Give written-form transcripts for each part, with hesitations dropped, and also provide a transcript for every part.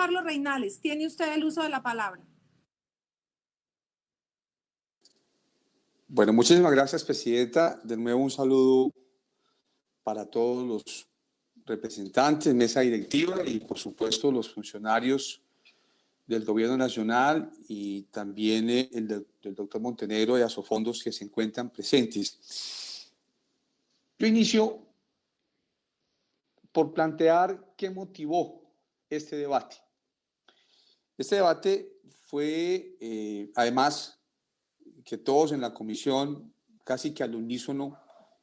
Carlos Reinales, tiene usted el uso de la palabra. Bueno, muchísimas gracias, Presidenta. De nuevo un saludo para todos los representantes, mesa directiva y, por supuesto, los funcionarios del Gobierno Nacional y también el del doctor Montenegro y Asofondos que se encuentran presentes. Yo inicio por plantear qué motivó este debate. Este debate fue, además, que todos en la comisión, casi que al unísono,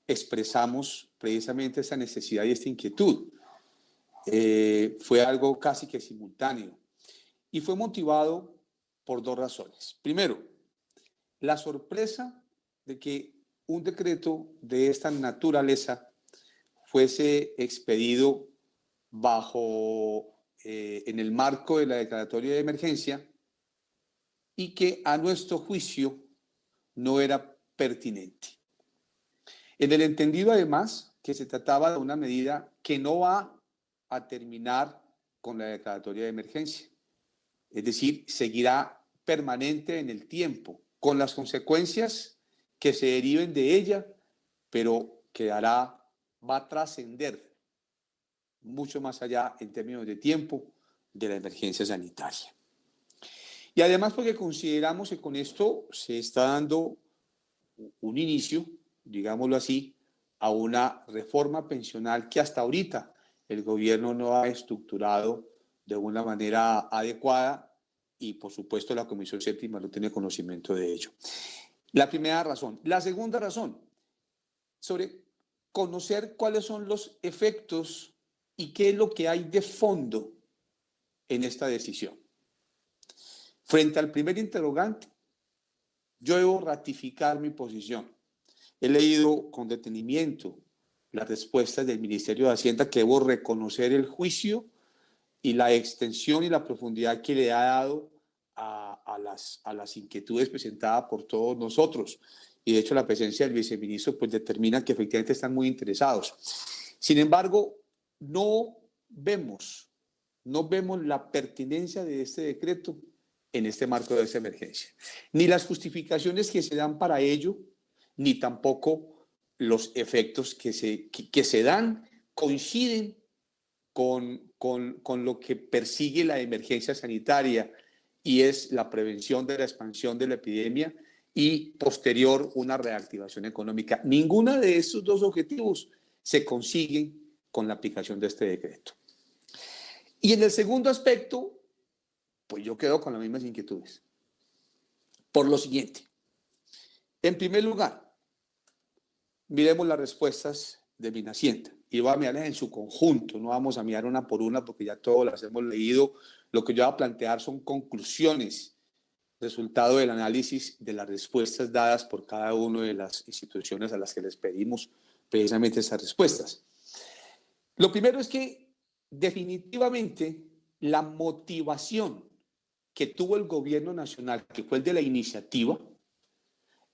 expresamos precisamente esa necesidad y esta inquietud. Fue algo casi que simultáneo y fue motivado por dos razones. Primero, la sorpresa de que un decreto de esta naturaleza fuese expedido en el marco de la declaratoria de emergencia y que a nuestro juicio no era pertinente. En el entendido, además, que se trataba de una medida que no va a terminar con la declaratoria de emergencia. Es decir, seguirá permanente en el tiempo, con las consecuencias que se deriven de ella, pero va a trascender mucho más allá en términos de tiempo de la emergencia sanitaria. Y además porque consideramos que con esto se está dando un inicio, digámoslo así, a una reforma pensional que hasta ahorita el gobierno no ha estructurado de una manera adecuada y, por supuesto, la Comisión Séptima no tiene conocimiento de ello. La primera razón. La segunda razón, sobre conocer cuáles son los efectos y qué es lo que hay de fondo en esta decisión. Frente al primer interrogante, yo debo ratificar mi posición. He leído con detenimiento las respuestas del Ministerio de Hacienda, que debo reconocer el juicio y la extensión y la profundidad que le ha dado a las inquietudes presentadas por todos nosotros. Y de hecho la presencia del viceministro pues determina que efectivamente están muy interesados. Sin embargo, no vemos la pertinencia de este decreto en este marco de esa emergencia, ni las justificaciones que se dan para ello, ni tampoco los efectos que se dan coinciden con lo que persigue la emergencia sanitaria y es la prevención de la expansión de la epidemia y posterior una reactivación económica. Ninguno de estos dos objetivos se consiguen con la aplicación de este decreto. Y en el segundo aspecto, pues yo quedo con las mismas inquietudes. Por lo siguiente, en primer lugar, miremos las respuestas de Minhacienda y voy a mirarlas en su conjunto, no vamos a mirar una por una porque ya todas las hemos leído. Lo que yo voy a plantear son conclusiones, resultado del análisis de las respuestas dadas por cada una de las instituciones a las que les pedimos precisamente esas respuestas. Lo primero es que definitivamente la motivación que tuvo el gobierno nacional, que fue el de la iniciativa,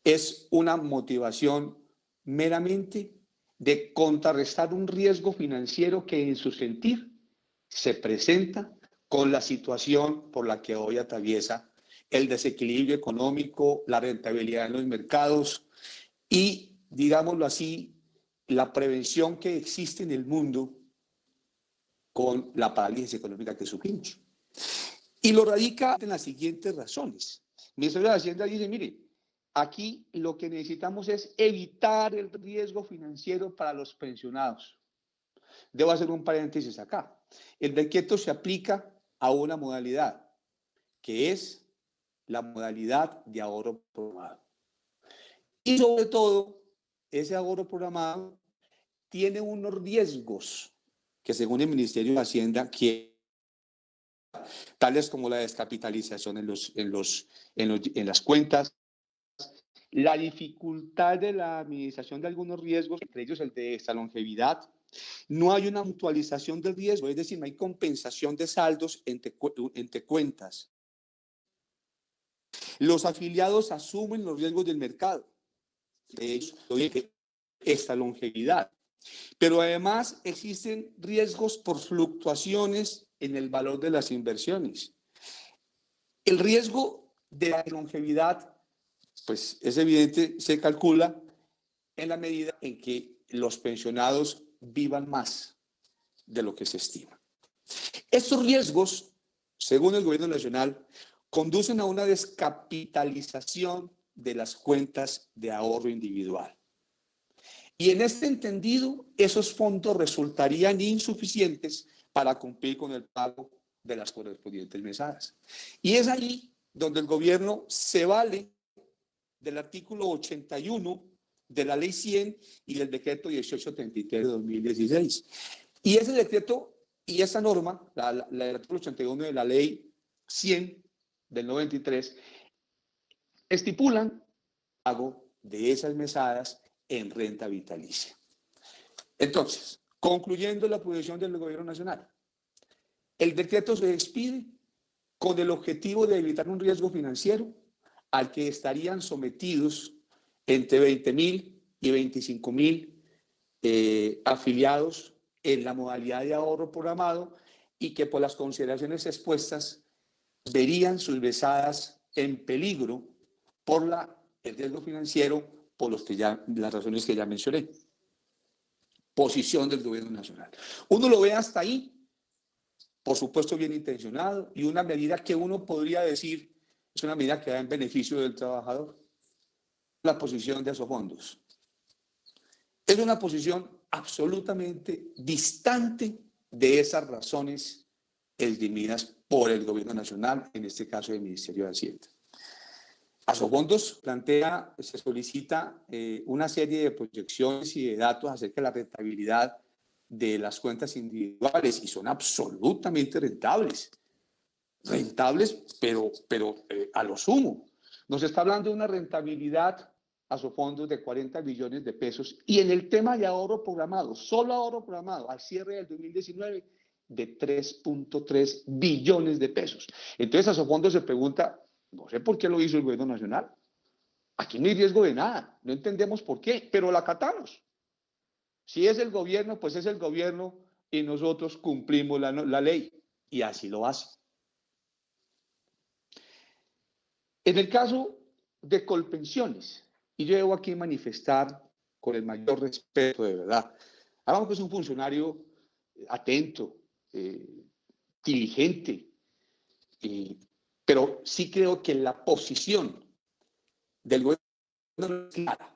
es una motivación meramente de contrarrestar un riesgo financiero que en su sentir se presenta con la situación por la que hoy atraviesa el desequilibrio económico, la rentabilidad en los mercados y, digámoslo así, la prevención que existe en el mundo con la parálisis económica que sufrimos. Y lo radica en las siguientes razones. El Ministerio de Hacienda dice, mire, aquí lo que necesitamos es evitar el riesgo financiero para los pensionados. Debo hacer un paréntesis acá. El decreto se aplica a una modalidad, que es la modalidad de ahorro programado. Y sobre todo, ese ahorro programado tiene unos riesgos que según el Ministerio de Hacienda quiere, tales como la descapitalización en las cuentas, la dificultad de la administración de algunos riesgos, entre ellos el de esta longevidad. No hay una mutualización del riesgo, es decir, no hay compensación de saldos entre cuentas. Los afiliados asumen los riesgos del mercado, de esta longevidad. Pero además existen riesgos por fluctuaciones en el valor de las inversiones. El riesgo de la longevidad, pues es evidente, se calcula en la medida en que los pensionados vivan más de lo que se estima. Estos riesgos, según el gobierno nacional, conducen a una descapitalización de las cuentas de ahorro individual. Y en este entendido, esos fondos resultarían insuficientes para cumplir con el pago de las correspondientes mesadas. Y es ahí donde el gobierno se vale del artículo 81 de la Ley 100 y del decreto 1833 de 2016. Y ese decreto y esa norma, el artículo 81 de la Ley 100 del 93, estipulan el pago de esas mesadas en renta vitalicia. Entonces, concluyendo la posición del gobierno nacional, el decreto se expide con el objetivo de evitar un riesgo financiero al que estarían sometidos entre 20.000 y 25.000 afiliados en la modalidad de ahorro programado y que por las consideraciones expuestas verían sus mesadas en peligro por el riesgo financiero por las razones que ya mencioné. Posición del gobierno nacional. Uno lo ve hasta ahí, por supuesto bien intencionado, y una medida que uno podría decir es una medida que va en beneficio del trabajador. La posición de Asofondos es una posición absolutamente distante de esas razones esgrimidas por el gobierno nacional, en este caso el Ministerio de Hacienda. Asofondos se solicita una serie de proyecciones y de datos acerca de la rentabilidad de las cuentas individuales y son absolutamente rentables. Rentables, pero a lo sumo. Nos está hablando de una rentabilidad Asofondos de 40 billones de pesos y en el tema de ahorro programado, solo ahorro programado al cierre del 2019 de 3.3 billones de pesos. Entonces Asofondos se pregunta, no sé por qué lo hizo el gobierno nacional. Aquí no hay riesgo de nada, no entendemos por qué, pero la acatamos. Si es el gobierno, pues es el gobierno y nosotros cumplimos la ley y así lo hace. En el caso de Colpensiones, y yo debo aquí manifestar con el mayor respeto de verdad, hablamos que es un funcionario atento, diligente, pero sí creo que la posición del gobierno es clara.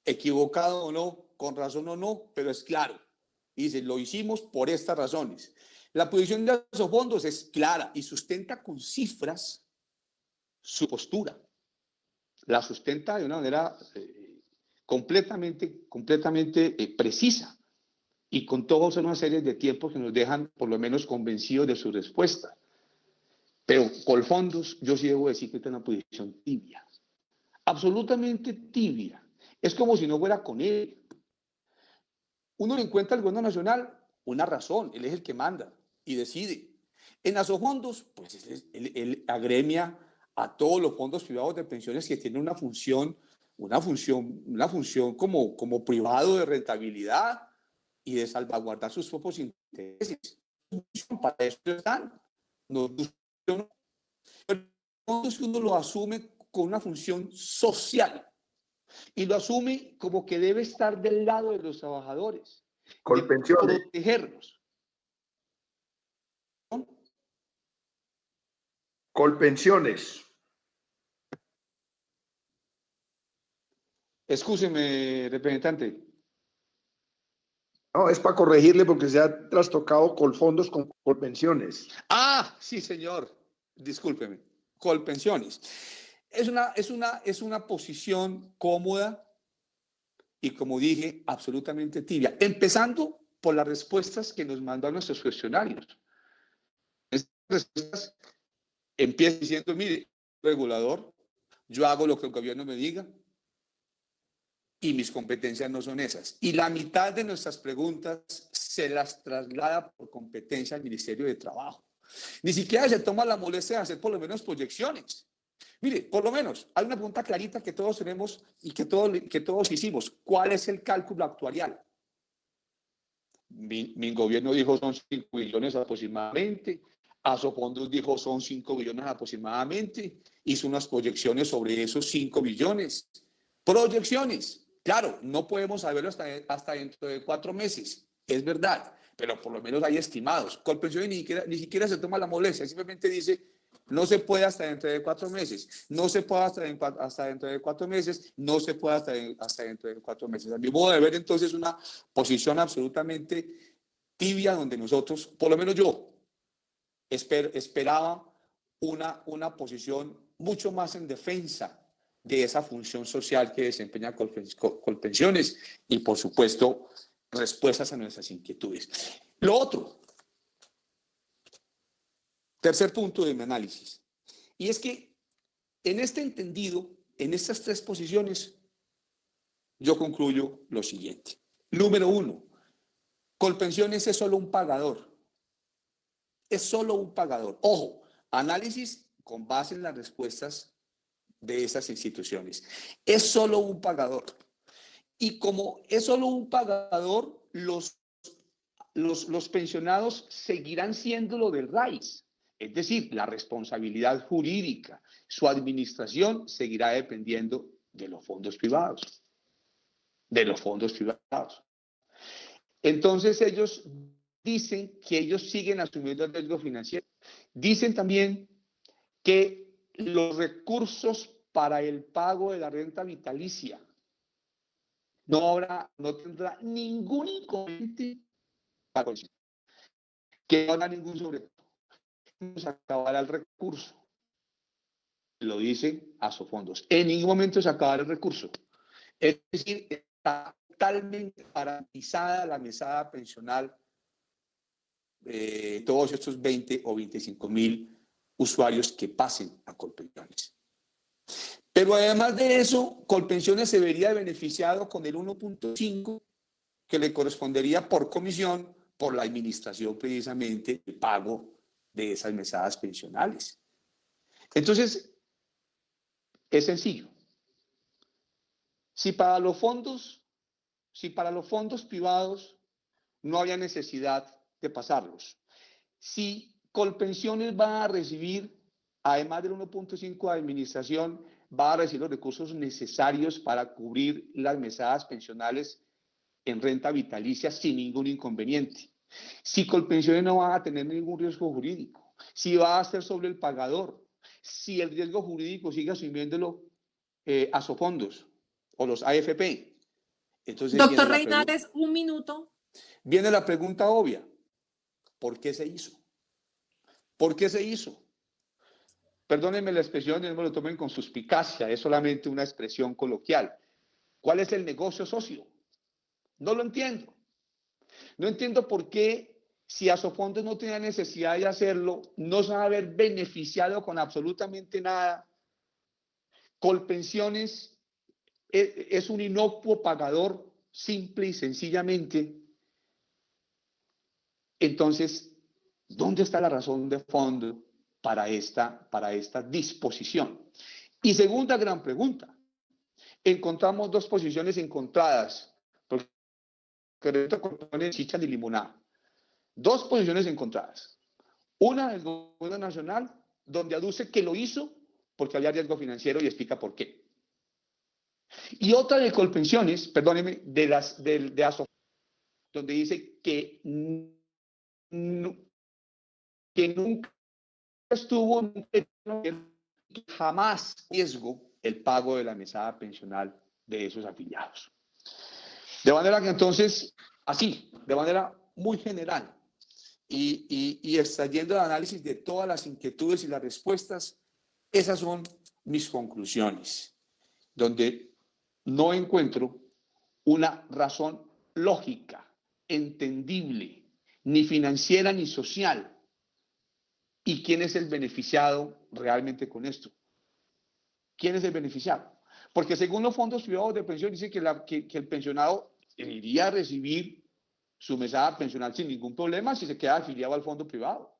Equivocado o no, con razón o no, pero es claro. Dice, lo hicimos por estas razones. La posición de Asofondos es clara y sustenta con cifras su postura. La sustenta de una manera completamente precisa y con todas una serie de tiempos que nos dejan por lo menos convencidos de su respuesta. Pero Colfondos, yo sí debo decir que está en una posición tibia, absolutamente tibia. Es como si no fuera con él. Uno le encuentra al gobierno nacional una razón, él es el que manda y decide. En Asofondos, pues él agremia a todos los fondos privados de pensiones que tienen una función como privado de rentabilidad y de salvaguardar sus propios intereses. Para eso están. Pero uno lo asume con una función social y lo asume como que debe estar del lado de los trabajadores, Colpensiones. de protegerlos. Colpensiones. Excúseme, representante. No, es para corregirle porque se ha trastocado Colfondos con Colpensiones. Ah, sí, señor. Discúlpeme. Colpensiones. Es una posición cómoda y, como dije, absolutamente tibia. Empezando por las respuestas que nos mandan nuestros cuestionarios. Estas respuestas empiezan diciendo, mire, regulador, yo hago lo que el gobierno me diga y mis competencias no son esas. Y la mitad de nuestras preguntas se las traslada por competencia al Ministerio de Trabajo. Ni siquiera se toma la molestia de hacer por lo menos proyecciones. Mire, por lo menos hay una pregunta clarita que todos tenemos y que todos hicimos. ¿Cuál es el cálculo actuarial? Mi gobierno dijo son 5 billones aproximadamente, Asofondos dijo son 5 billones aproximadamente, hizo unas proyecciones sobre esos 5 billones. Proyecciones, claro, no podemos saberlo hasta dentro de 4 meses, es verdad, pero por lo menos hay estimados. Colpensiones ni siquiera se toma la molestia, simplemente dice, no se puede hasta dentro de 4 meses, no se puede hasta dentro de 4 meses, no se puede hasta dentro de 4 meses. A mi modo de ver, entonces, una posición absolutamente tibia donde nosotros, por lo menos yo, esperaba una posición mucho más en defensa de esa función social que desempeña Colpensiones y, por supuesto, respuestas a nuestras inquietudes. Lo otro, tercer punto de mi análisis, y es que en este entendido, en estas 3 posiciones, yo concluyo lo siguiente. Número 1, Colpensiones es solo un pagador. Es solo un pagador. Ojo, análisis con base en las respuestas de esas instituciones. Es solo un pagador. Y como es solo un pagador, los pensionados seguirán siendo lo del RAIS. Es decir, la responsabilidad jurídica, su administración seguirá dependiendo de los fondos privados. De los fondos privados. Entonces ellos dicen que ellos siguen asumiendo el riesgo financiero. Dicen también que los recursos para el pago de la renta vitalicia no tendrá ningún inconveniente para que no habrá ningún sobrecosto. Se acabará el recurso. Lo dice Asofondos. En ningún momento se acabará el recurso. Es decir, está totalmente garantizada la mesada pensional todos estos 20 o 25.000 usuarios que pasen a Colpensiones. Pero además de eso, Colpensiones se vería beneficiado con el 1.5 que le correspondería por comisión por la administración precisamente del pago de esas mesadas pensionales. Entonces, es sencillo. Si para los fondos privados no había necesidad de pasarlos, si Colpensiones va a recibir, además del 1.5 de administración, va a recibir los recursos necesarios para cubrir las mesadas pensionales en renta vitalicia sin ningún inconveniente. Si Colpensiones no va a tener ningún riesgo jurídico, si va a ser sobre el pagador, si el riesgo jurídico sigue asumiéndolo Asofondos o los AFP. Entonces Doctor Reinales, un minuto. Viene la pregunta obvia. ¿Por qué se hizo? ¿Por qué se hizo? Perdónenme la expresión, no me lo tomen con suspicacia, es solamente una expresión coloquial. ¿Cuál es el negocio socio? No lo entiendo. No entiendo por qué, si Asofondos no tenía necesidad de hacerlo, no se va a haber beneficiado con absolutamente nada. Colpensiones es un inocuo pagador, simple y sencillamente. Entonces, ¿dónde está la razón de fondo para esta disposición? Y segunda gran pregunta. Encontramos 2 posiciones encontradas, porque compone chicha y limonada. 2 posiciones encontradas. Una del gobierno nacional, donde aduce que lo hizo porque había riesgo financiero y explica por qué. Y otra de Colpensiones, perdóneme, de Asofondos, donde dice que nunca estuvo jamás riesgo el pago de la mesada pensional de esos afiliados. De manera que entonces, así, de manera muy general y extrayendo el análisis de todas las inquietudes y las respuestas, esas son mis conclusiones, donde no encuentro una razón lógica, entendible, ni financiera ni social. ¿Y quién es el beneficiado realmente con esto? ¿Quién es el beneficiado? Porque según los fondos privados de pensión, dice que el pensionado iría a recibir su mesada pensional sin ningún problema si se queda afiliado al fondo privado.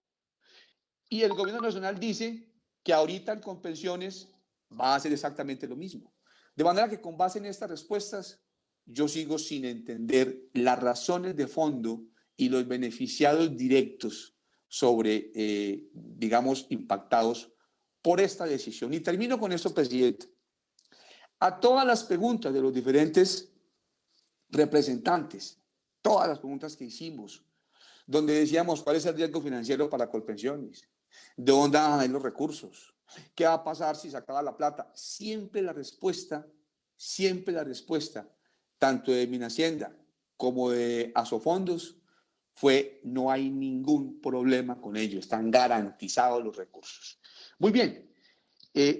Y el gobierno nacional dice que ahorita el Colpensiones va a hacer exactamente lo mismo. De manera que con base en estas respuestas, yo sigo sin entender las razones de fondo y los beneficiados directos sobre, digamos, impactados por esta decisión. Y termino con esto, presidente. A todas las preguntas de los diferentes representantes, todas las preguntas que hicimos, donde decíamos cuál es el riesgo financiero para Colpensiones, de dónde van a venir los recursos, qué va a pasar si se acaba la plata, siempre la respuesta, tanto de Minhacienda como de Asofondos, fue no hay ningún problema con ello, están garantizados los recursos. Muy bien,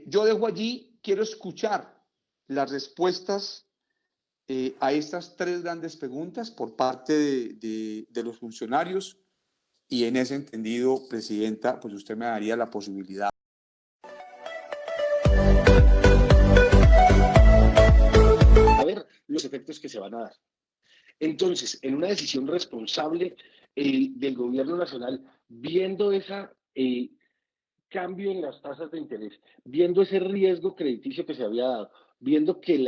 yo dejo allí, quiero escuchar las respuestas a estas tres grandes preguntas por parte de los funcionarios y en ese entendido, Presidenta, pues usted me daría la posibilidad. A ver los efectos que se van a dar. Entonces, en una decisión responsable del gobierno nacional, viendo ese cambio en las tasas de interés, viendo ese riesgo crediticio que se había dado, viendo que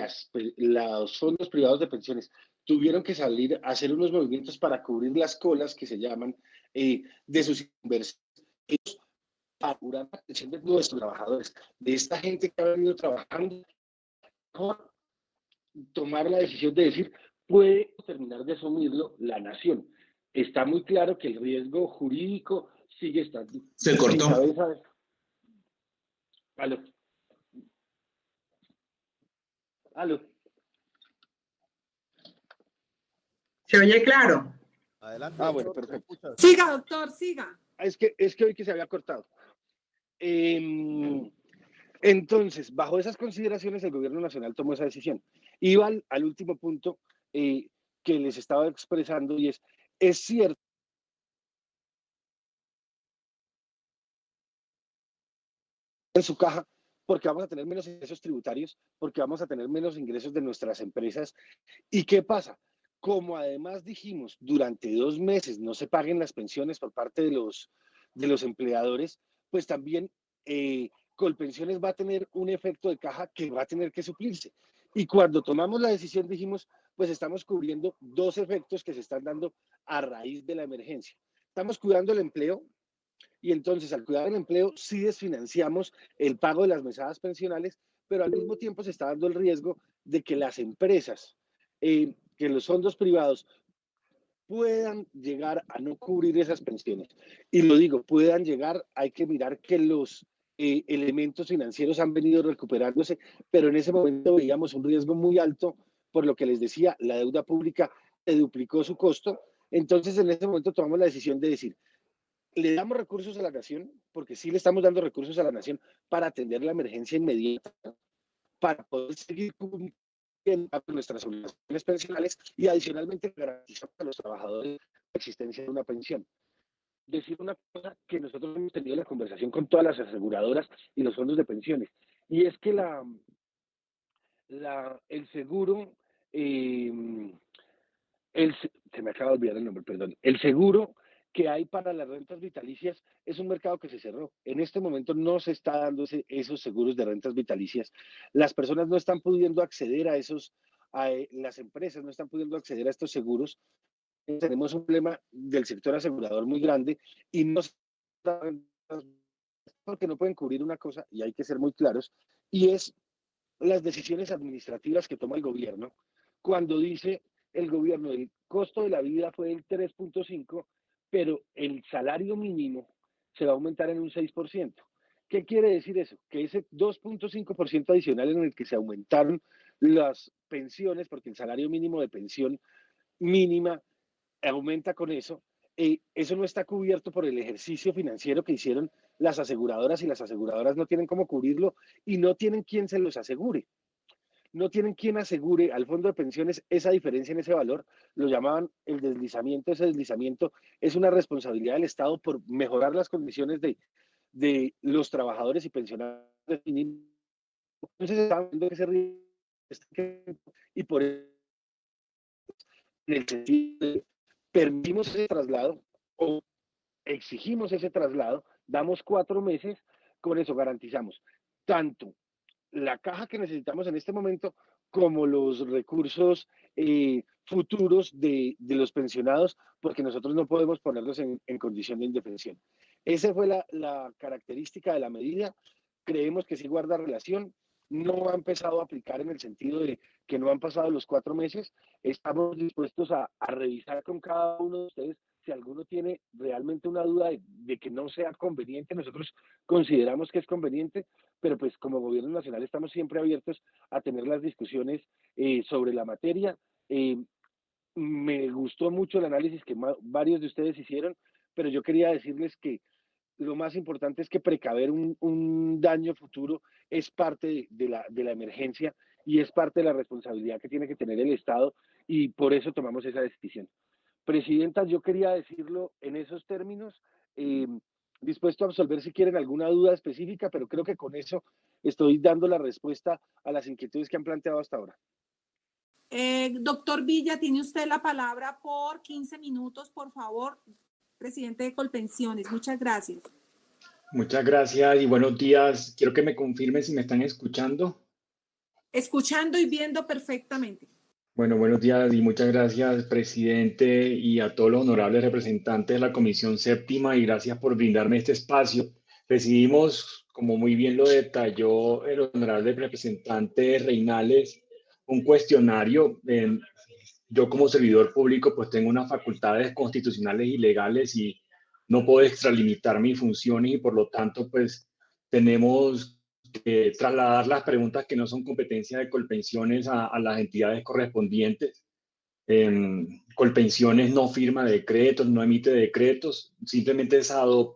los fondos privados de pensiones tuvieron que salir a hacer unos movimientos para cubrir las colas que se llaman de sus inversiones, para asegurar la atención de nuestros trabajadores, de esta gente que ha venido trabajando, tomar la decisión de decir, puede terminar de asumirlo la nación. Está muy claro que el riesgo jurídico sigue estando. Se cortó. Aló. Aló. ¿Se oye claro? Adelante. Ah, bueno, doctor, perfecto. ¿te escuchas? Siga, doctor, siga. Es que hoy que se había cortado. Entonces, bajo esas consideraciones, el gobierno nacional tomó esa decisión. Iba al último punto que les estaba expresando y es cierto en su caja porque vamos a tener menos ingresos tributarios, porque vamos a tener menos ingresos de nuestras empresas. ¿Y qué pasa? Como además dijimos, durante 2 meses no se paguen las pensiones por parte de los empleadores, pues también Colpensiones va a tener un efecto de caja que va a tener que suplirse. Y cuando tomamos la decisión dijimos, pues estamos cubriendo 2 efectos que se están dando a raíz de la emergencia. Estamos cuidando el empleo y entonces al cuidar el empleo sí desfinanciamos el pago de las mesadas pensionales, pero al mismo tiempo se está dando el riesgo de que las empresas, que los fondos privados puedan llegar a no cubrir esas pensiones. Y lo digo, puedan llegar, hay que mirar que los elementos financieros han venido recuperándose, pero en ese momento veíamos un riesgo muy alto, por lo que les decía, la deuda pública se duplicó su costo. Entonces, en ese momento tomamos la decisión de decir, le damos recursos a la nación, porque sí le estamos dando recursos a la nación para atender la emergencia inmediata, para poder seguir cumpliendo nuestras obligaciones pensionales y adicionalmente garantizar a los trabajadores la existencia de una pensión. Decir una cosa que nosotros hemos tenido la conversación con todas las aseguradoras y los fondos de pensiones, y es que el seguro, se me acaba de olvidar el nombre, perdón, el seguro que hay para las rentas vitalicias es un mercado que se cerró. En este momento no se está dando esos seguros de rentas vitalicias. Las personas no están pudiendo acceder a las empresas no están pudiendo acceder a estos seguros. Tenemos un problema del sector asegurador muy grande y no porque no pueden cubrir una cosa, y hay que ser muy claros, y es las decisiones administrativas que toma el gobierno cuando dice el gobierno el costo de la vida fue el 3.5, pero el salario mínimo se va a aumentar en un 6%. ¿Qué quiere decir eso? Que ese 2.5% adicional en el que se aumentaron las pensiones, porque el salario mínimo de pensión mínima aumenta con eso, eso no está cubierto por el ejercicio financiero que hicieron las aseguradoras y las aseguradoras no tienen cómo cubrirlo y no tienen quien se los asegure. No tienen quien asegure al fondo de pensiones esa diferencia en ese valor, lo llamaban el deslizamiento. Ese deslizamiento es una responsabilidad del Estado por mejorar las condiciones de los trabajadores y pensionados. Entonces, estamos viendo que ese riesgo y por eso, en el sentido de permitimos ese traslado o exigimos ese traslado, damos 4 meses, con eso garantizamos tanto la caja que necesitamos en este momento como los recursos futuros de los pensionados, porque nosotros no podemos ponerlos en condición de indefensión. Esa fue la característica de la medida. Creemos que sí guarda relación. No ha empezado a aplicar en el sentido de que no han pasado los 4 meses. Estamos dispuestos a revisar con cada uno de ustedes si alguno tiene realmente una duda de que no sea conveniente. Nosotros consideramos que es conveniente, pero pues como gobierno nacional estamos siempre abiertos a tener las discusiones sobre la materia. Me gustó mucho el análisis que varios de ustedes hicieron, pero yo quería decirles que lo más importante es que precaver un daño futuro es parte de la emergencia y es parte de la responsabilidad que tiene que tener el Estado, y por eso tomamos esa decisión. Presidenta, yo quería decirlo en esos términos, dispuesto a absolver si quieren alguna duda específica, pero creo que con eso estoy dando la respuesta a las inquietudes que han planteado hasta ahora. Doctor Villa, tiene usted la palabra por 15 minutos, por favor, presidente de Colpensiones. Muchas gracias. Muchas gracias y buenos días. Quiero que me confirmen si me están escuchando. Escuchando y viendo perfectamente. Bueno, buenos días y muchas gracias, presidente, y a todos los honorables representantes de la Comisión Séptima, y gracias por brindarme este espacio. Recibimos, como muy bien lo detalló el honorable representante Reinales, un cuestionario. Yo como servidor público pues tengo unas facultades constitucionales y legales y no puedo extralimitar mis funciones, y por lo tanto pues tenemos que trasladar las preguntas que no son competencia de Colpensiones a las entidades correspondientes. Colpensiones no firma decretos, no emite decretos, simplemente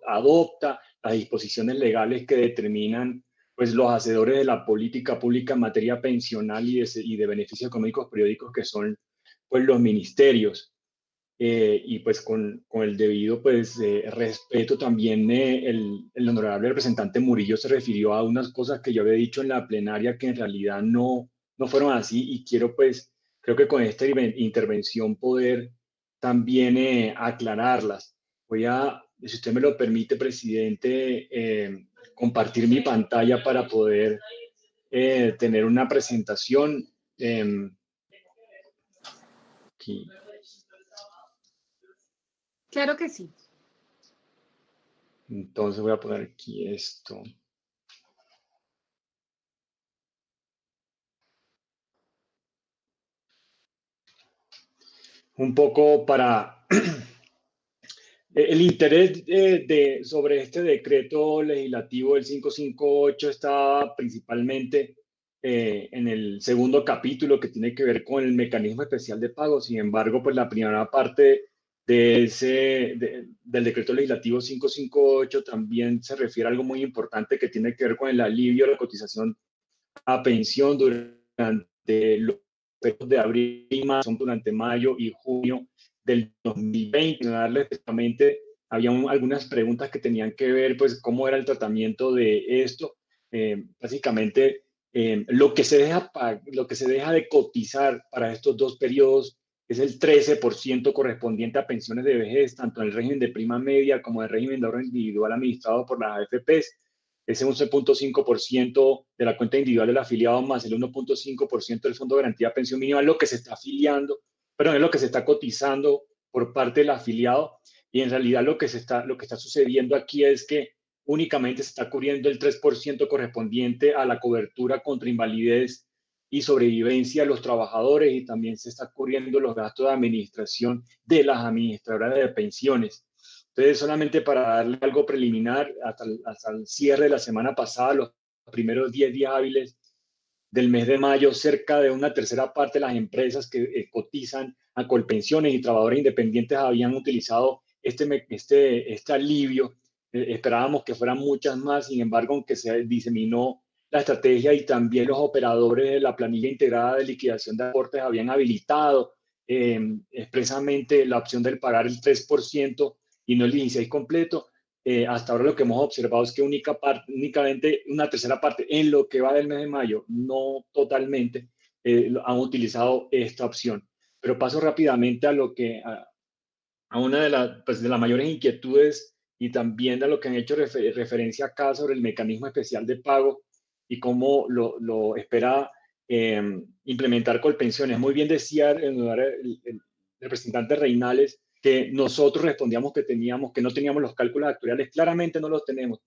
adopta las disposiciones legales que determinan pues los hacedores de la política pública en materia pensional y de beneficios económicos periódicos, que son pues los ministerios. Y pues con el debido pues respeto también, el honorable representante Murillo se refirió a unas cosas que yo había dicho en la plenaria que en realidad no fueron así, y quiero pues, creo que con esta intervención poder también aclararlas. Voy a, si usted me lo permite, presidente, compartir mi pantalla para poder tener una presentación. Aquí. Claro que sí. Entonces voy a poner aquí esto. Un poco para el interés sobre este decreto legislativo del 558 está principalmente en el segundo capítulo, que tiene que ver con el mecanismo especial de pago. Sin embargo, pues la primera parte del decreto legislativo 558 también se refiere a algo muy importante que tiene que ver con el alivio de la cotización a pensión durante los periodos de abril y marzo, durante mayo y junio del 2020. Especialmente había algunas preguntas que tenían que ver pues cómo era el tratamiento de esto. Básicamente lo que se deja de cotizar para estos dos periodos es el 13% correspondiente a pensiones de vejez, tanto en el régimen de prima media como en el régimen de ahorro individual administrado por las AFPs. Ese 11.5% de la cuenta individual del afiliado más el 1.5% del Fondo de Garantía de Pensión Mínima es lo que se está afiliando, pero es lo que se está cotizando por parte del afiliado. Y en realidad lo que está sucediendo aquí es que únicamente se está cubriendo el 3% correspondiente a la cobertura contra invalidez y sobrevivencia de los trabajadores, y también se está cubriendo los gastos de administración de las administradoras de pensiones. Entonces, solamente para darle algo preliminar, hasta el cierre de la semana pasada, los primeros 10 días hábiles del mes de mayo, cerca de una tercera parte de las empresas que cotizan a Colpensiones y trabajadores independientes habían utilizado este alivio. Esperábamos que fueran muchas más, sin embargo, aunque se diseminó la estrategia y también los operadores de la planilla integrada de liquidación de aportes habían habilitado expresamente la opción del pagar el 3% y no el 16% completo. Hasta ahora lo que hemos observado es que únicamente una tercera parte en lo que va del mes de mayo, no totalmente, han utilizado esta opción. Pero paso rápidamente a una de las mayores inquietudes, y también a lo que han hecho referencia acá sobre el mecanismo especial de pago y cómo lo espera implementar Colpensiones. Muy bien decía el representante Reinales que nosotros respondíamos que no teníamos los cálculos actuariales. Claramente no los tenemos.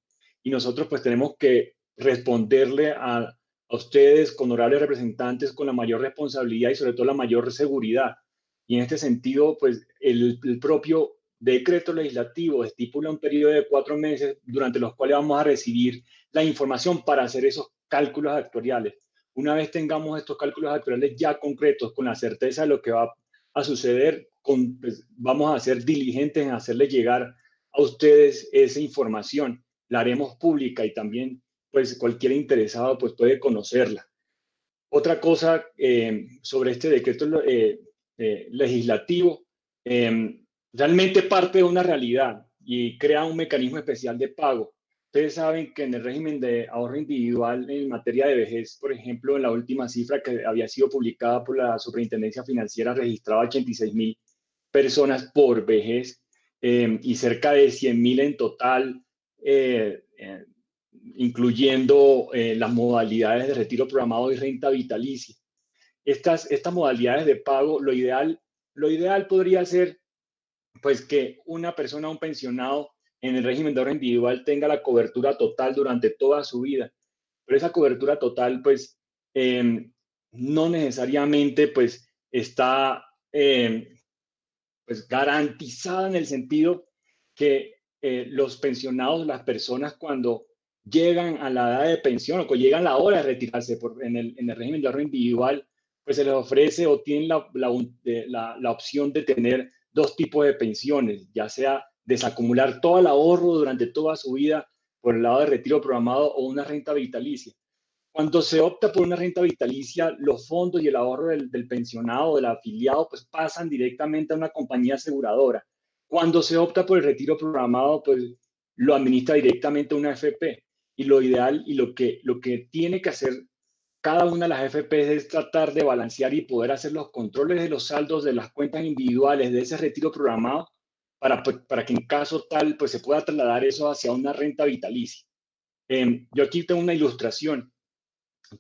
Y nosotros pues tenemos que responderle a ustedes, honorables representantes, con la mayor responsabilidad y sobre todo la mayor seguridad. Y en este sentido, pues el propio decreto legislativo estipula un periodo de 4 meses durante los cuales vamos a recibir la información para hacer esos cálculos actuariales. Una vez tengamos estos cálculos actuariales ya concretos, con la certeza de lo que va a suceder, pues, vamos a ser diligentes en hacerles llegar a ustedes esa información. La haremos pública y también pues cualquier interesado pues puede conocerla. Otra cosa sobre este decreto legislativo, realmente parte de una realidad y crea un mecanismo especial de pago. Ustedes saben que en el régimen de ahorro individual en materia de vejez, por ejemplo, en la última cifra que había sido publicada por la Superintendencia Financiera, registraba 86,000 personas por vejez y cerca de 100,000 en total, incluyendo las modalidades de retiro programado y renta vitalicia. Estas modalidades de pago, lo ideal podría ser pues que una persona, un pensionado en el régimen de ahorro individual tenga la cobertura total durante toda su vida. Pero esa cobertura total pues no necesariamente pues está pues garantizada en el sentido que los pensionados, las personas cuando llegan a la edad de pensión o cuando llegan a la hora de retirarse en el régimen de ahorro individual, pues se les ofrece o tienen la opción de tener 2 tipos de pensiones, ya sea desacumular todo el ahorro durante toda su vida por el lado de retiro programado o una renta vitalicia. Cuando se opta por una renta vitalicia, los fondos y el ahorro del pensionado, del afiliado, pues pasan directamente a una compañía aseguradora. Cuando se opta por el retiro programado, pues lo administra directamente una AFP. Y lo ideal y lo que tiene que hacer cada una de las AFP es tratar de balancear y poder hacer los controles de los saldos de las cuentas individuales de ese retiro programado para que en caso tal, pues se pueda trasladar eso hacia una renta vitalicia. Yo aquí tengo una ilustración.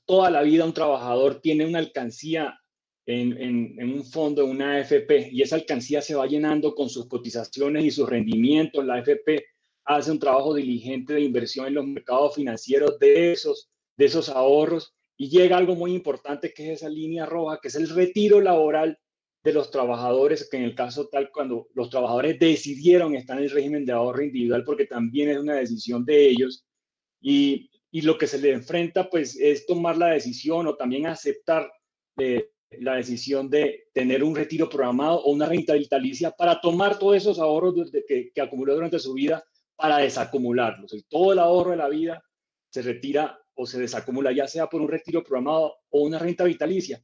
Toda la vida un trabajador tiene una alcancía en un fondo, en una AFP, y esa alcancía se va llenando con sus cotizaciones y sus rendimientos. La AFP hace un trabajo diligente de inversión en los mercados financieros de esos ahorros, y llega algo muy importante que es esa línea roja, que es el retiro laboral de los trabajadores, que en el caso tal, cuando los trabajadores decidieron estar en el régimen de ahorro individual, porque también es una decisión de ellos, y lo que se le enfrenta pues es tomar la decisión o también aceptar la decisión de tener un retiro programado o una renta vitalicia para tomar todos esos ahorros que acumuló durante su vida para desacumularlos. Y todo el ahorro de la vida se retira o se desacumula, ya sea por un retiro programado o una renta vitalicia.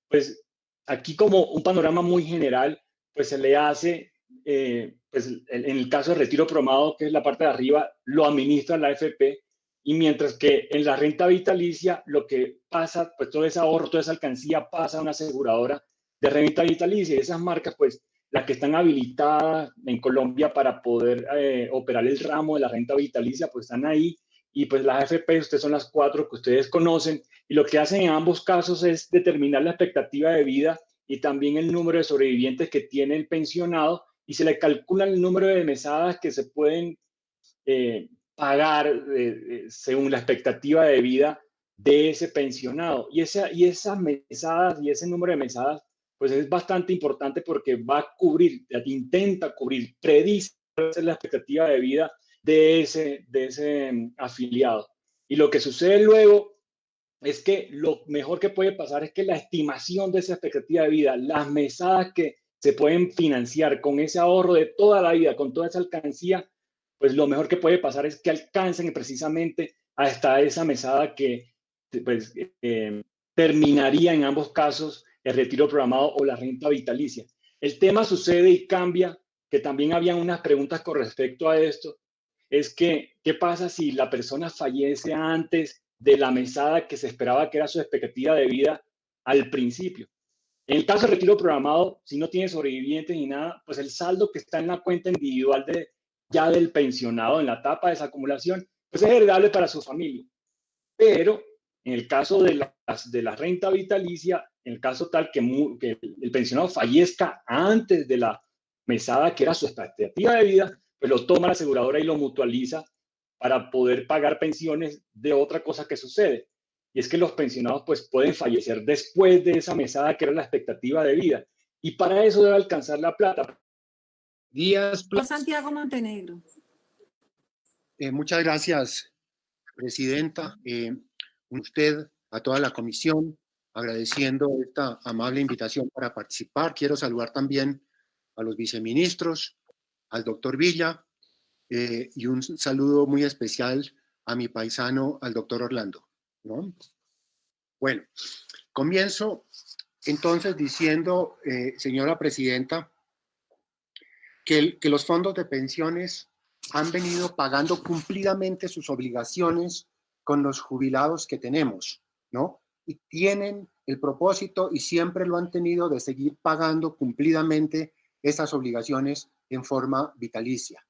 Pues aquí, como un panorama muy general, pues se le hace, pues en el caso de retiro programado, que es la parte de arriba, lo administra la AFP. Y mientras que en la renta vitalicia lo que pasa, pues todo ese ahorro, toda esa alcancía pasa a una aseguradora de renta vitalicia. Y esas marcas, pues las que están habilitadas en Colombia para poder operar el ramo de la renta vitalicia, pues están ahí. Y pues las AFP, ustedes son las 4 que ustedes conocen. Y lo que hacen en ambos casos es determinar la expectativa de vida y también el número de sobrevivientes que tiene el pensionado. Y se le calcula el número de mesadas que se pueden pagar según la expectativa de vida de ese pensionado. Y esas mesadas y ese número de mesadas, pues es bastante importante porque va a cubrir, intenta cubrir, predice la expectativa de vida de ese afiliado. Y lo que sucede luego es que lo mejor que puede pasar es que la estimación de esa expectativa de vida, las mesadas que se pueden financiar con ese ahorro de toda la vida, con toda esa alcancía, pues lo mejor que puede pasar es que alcancen precisamente hasta esa mesada que pues, terminaría en ambos casos el retiro programado o la renta vitalicia. El tema sucede y cambia, que también habían unas preguntas con respecto a esto, es que, ¿qué pasa si la persona fallece antes de la mesada que se esperaba que era su expectativa de vida al principio? En el caso del retiro programado, si no tiene sobrevivientes ni nada, pues el saldo que está en la cuenta individual ya del pensionado en la etapa de esa acumulación, pues es heredable para su familia. Pero En el caso de la renta vitalicia, en el caso tal que el pensionado fallezca antes de la mesada que era su expectativa de vida, pues lo toma la aseguradora y lo mutualiza para poder pagar pensiones de otra cosa que sucede. Y es que los pensionados pues pueden fallecer después de esa mesada que era la expectativa de vida. Y para eso debe alcanzar la plata. Por Santiago Montenegro. Muchas gracias, presidenta. Usted, a toda la comisión, agradeciendo esta amable invitación para participar. Quiero saludar también a los viceministros, al doctor Villa, y un saludo muy especial a mi paisano, al doctor Orlando, ¿no? Bueno, comienzo entonces diciendo, señora presidenta, que los fondos de pensiones han venido pagando cumplidamente sus obligaciones con los jubilados que tenemos, ¿no? Y tienen el propósito, y siempre lo han tenido, de seguir pagando cumplidamente esas obligaciones en forma vitalicia.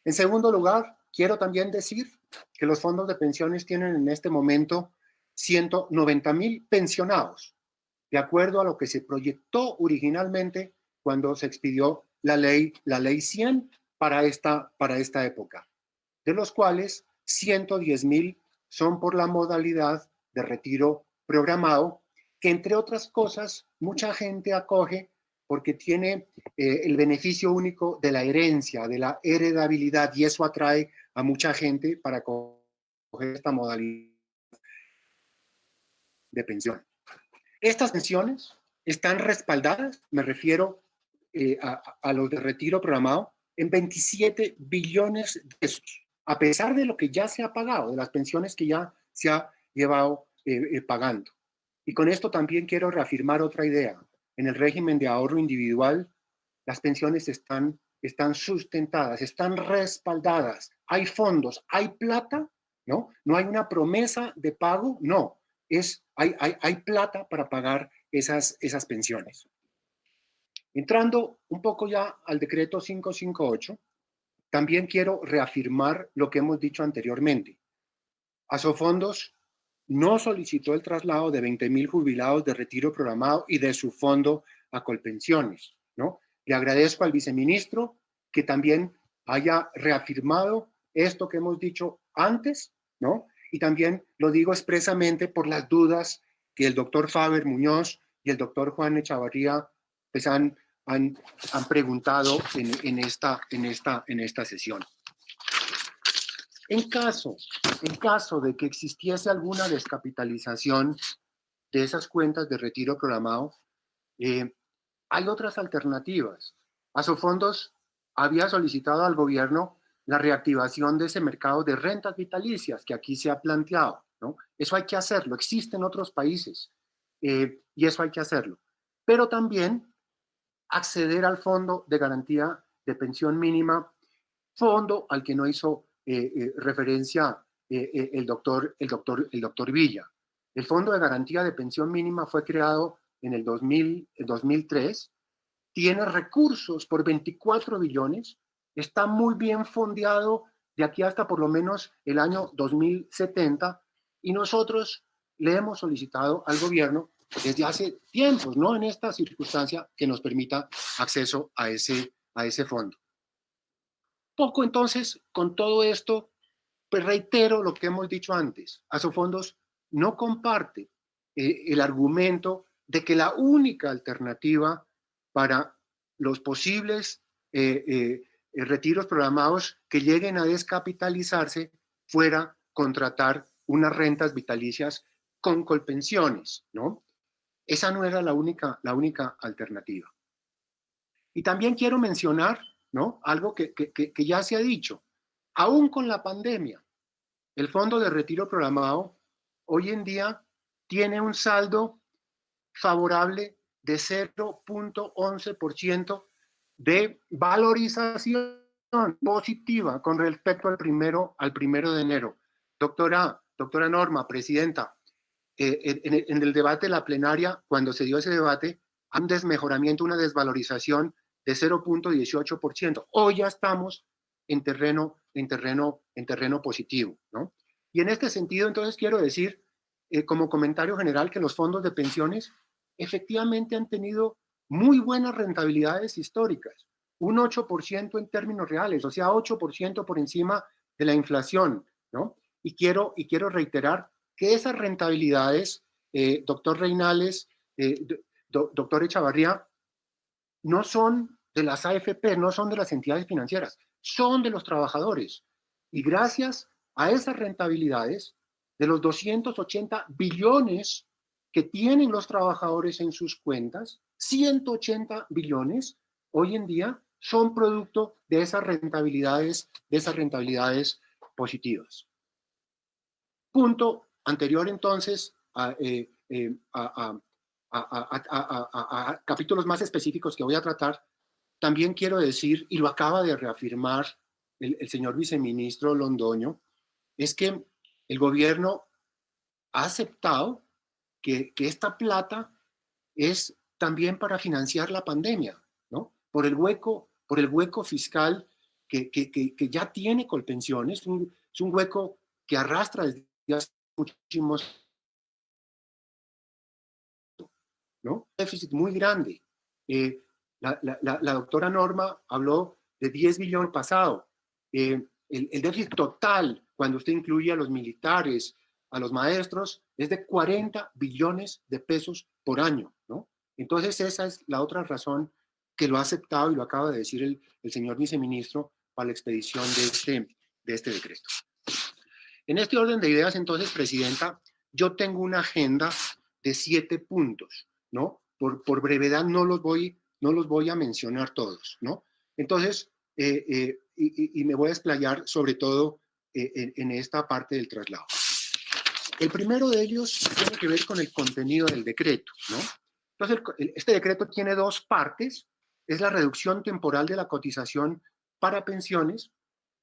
En segundo lugar, quiero también decir que los fondos de pensiones tienen en este momento 190,000 pensionados, de acuerdo a lo que se proyectó originalmente cuando se expidió la ley 100 para esta época, de los cuales 110,000 son por la modalidad de retiro programado, que entre otras cosas mucha gente acoge porque tiene el beneficio único de la herencia, de la heredabilidad, y eso atrae a mucha gente para coger esta modalidad de pensión. Estas pensiones están respaldadas, me refiero a los de retiro programado, en 27 billones de pesos, a pesar de lo que ya se ha pagado, de las pensiones que ya se ha llevado pagando. Y con esto también quiero reafirmar otra idea. En el régimen de ahorro individual, las pensiones están sustentadas, están respaldadas. Hay fondos, hay plata, ¿no? No hay una promesa de pago, no. Hay plata para pagar esas pensiones. Entrando un poco ya al decreto 558, también quiero reafirmar lo que hemos dicho anteriormente. Asofondos no solicitó el traslado de 20,000 jubilados de retiro programado y de su fondo a Colpensiones, ¿no? Le agradezco al viceministro que también haya reafirmado esto que hemos dicho antes, ¿no? Y también lo digo expresamente por las dudas que el doctor Faber Muñoz y el doctor Juan Echavarría pues han preguntado en esta sesión. En caso de que existiese alguna descapitalización de esas cuentas de retiro programado, hay otras alternativas. Asofondos había solicitado al gobierno la reactivación de ese mercado de rentas vitalicias que aquí se ha planteado, ¿no? Eso hay que hacerlo, existe en otros países, y eso hay que hacerlo. Pero también acceder al fondo de garantía de pensión mínima, fondo al que no hizo referencia el doctor Villa. El Fondo de Garantía de Pensión Mínima fue creado en el 2003, tiene recursos por 24 billones, está muy bien fondeado de aquí hasta por lo menos el año 2070, y nosotros le hemos solicitado al gobierno desde hace tiempos, ¿no? En esta circunstancia, que nos permita acceso a ese fondo. Poco entonces, con todo esto, pues reitero lo que hemos dicho antes. Asofondos no comparte el argumento de que la única alternativa para los posibles retiros programados que lleguen a descapitalizarse fuera contratar unas rentas vitalicias con colpensiones, ¿no? Esa no era la única alternativa. Y también quiero mencionar, ¿no?, algo que ya se ha dicho. Aún con la pandemia, el Fondo de Retiro Programado hoy en día tiene un saldo favorable de 0.11% de valorización positiva con respecto al primero de enero. Doctora Norma, presidenta, en el debate de la plenaria, cuando se dio ese debate, hay un desmejoramiento, una desvalorización de 0.18%. Hoy ya estamos en terreno positivo, ¿no? Y en este sentido, entonces, quiero decir como comentario general, que los fondos de pensiones efectivamente han tenido muy buenas rentabilidades históricas, un 8% en términos reales, o sea, 8% por encima de la inflación, ¿no? Y quiero reiterar que esas rentabilidades, doctor Reinales, doctor Echavarría, no son de las AFP, no son de las entidades financieras, son de los trabajadores. Y gracias a esas rentabilidades, de los 280 billones que tienen los trabajadores en sus cuentas, 180 billones hoy en día son producto de esas rentabilidades positivas. Punto anterior entonces a capítulos más específicos que voy a tratar, también quiero decir, y lo acaba de reafirmar el señor viceministro Londoño, es que el gobierno ha aceptado que esta plata es también para financiar la pandemia, ¿no? Por el hueco fiscal que ya tiene Colpensiones, es un hueco que arrastra desde hace muchísimos años, ¿no? Un déficit muy grande. La doctora Norma habló de 10 billones pasado. El déficit total, cuando usted incluye a los militares, a los maestros, es de 40 billones de pesos por año, ¿no? Entonces esa es la otra razón que lo ha aceptado y lo acaba de decir el señor viceministro para la expedición de este decreto. En este orden de ideas, entonces, Presidenta, yo tengo una agenda de 7 puntos, ¿no? Por brevedad no los voy a mencionar todos, ¿no? Entonces, y me voy a explayar sobre todo en esta parte del traslado. El primero de ellos tiene que ver con el contenido del decreto, ¿no? Entonces, este decreto tiene 2 partes, es la reducción temporal de la cotización para pensiones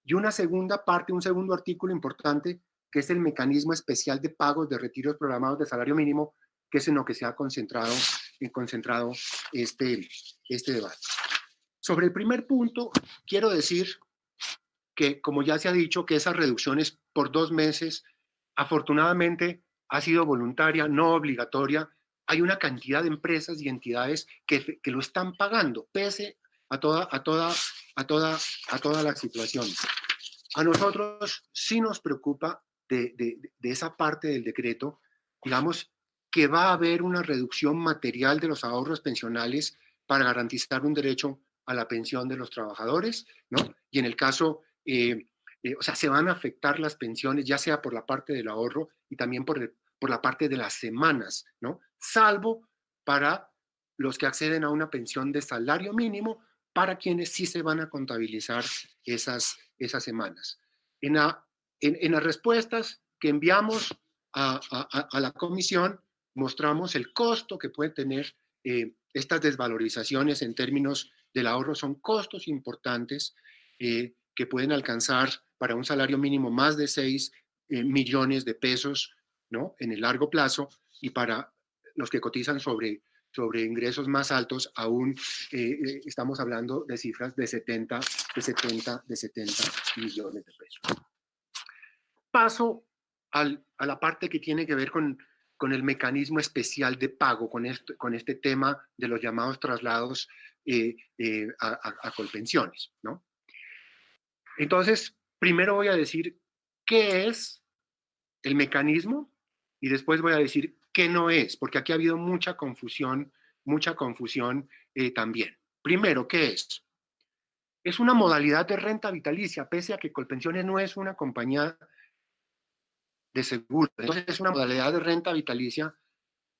y una segunda parte, un segundo artículo importante, que es el mecanismo especial de pagos de retiros programados de salario mínimo, que es en lo que se ha concentrado este debate. Sobre el primer punto, quiero decir que, como ya se ha dicho, que esas reducciones por 2 meses, afortunadamente, ha sido voluntaria, no obligatoria. Hay una cantidad de empresas y entidades que lo están pagando, pese a toda la situación. A nosotros sí nos preocupa de esa parte del decreto, digamos, que va a haber una reducción material de los ahorros pensionales para garantizar un derecho a la pensión de los trabajadores, ¿no? Y en el caso, o sea, se van a afectar las pensiones, ya sea por la parte del ahorro y también por la parte de las semanas, ¿no? Salvo para los que acceden a una pensión de salario mínimo, para quienes sí se van a contabilizar esas semanas. En las respuestas que enviamos a la comisión, mostramos el costo que pueden tener estas desvalorizaciones en términos del ahorro. Son costos importantes que pueden alcanzar para un salario mínimo más de 6 millones de pesos, ¿no? En el largo plazo, y para los que cotizan sobre ingresos más altos, aún estamos hablando de cifras de 70 millones de pesos. Paso a la parte que tiene que ver con el mecanismo especial de pago, con este tema de los llamados traslados a Colpensiones, ¿no? Entonces, primero voy a decir qué es el mecanismo y después voy a decir qué no es, porque aquí ha habido mucha confusión también. Primero, ¿qué es? Es una modalidad de renta vitalicia, pese a que Colpensiones no es una compañía de seguro. Entonces, es una modalidad de renta vitalicia